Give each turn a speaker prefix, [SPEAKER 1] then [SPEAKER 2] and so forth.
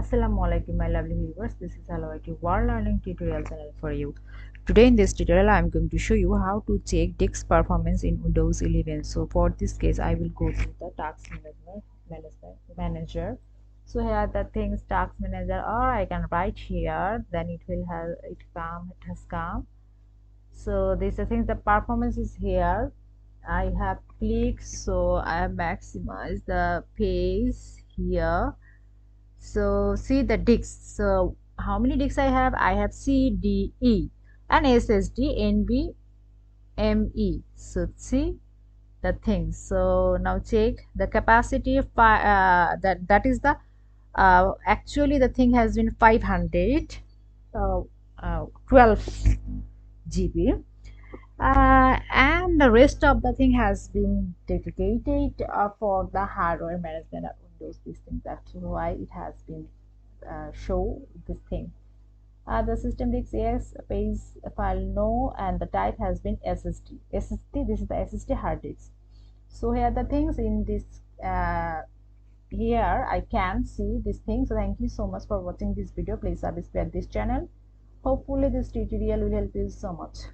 [SPEAKER 1] Assalamualaikum my lovely viewers, this is Hello World Learning Tutorial channel for you. Today in this tutorial I am going to show you how to check disk performance in Windows 11. So for this case I will go to the task manager. So here the things task manager, or I can write here, then it has come. So this the thing, the performance is here. I have clicked, so I have maximized the page here. So see the disks. So how many disks I have? I have C, D, E, and SSD, NB, ME. So see the things. So now check the capacity of that is the actually the thing has been 512 GB. And the rest of the thing has been dedicated for the hardware management of Windows. These things, that's why it has been show this thing. The system disk, yes, page file no, and the type has been SSD. This is the SSD hard disk. So here the things in this here I can see this thing. So thank you so much for watching this video. Please subscribe this channel. Hopefully this tutorial will help you so much.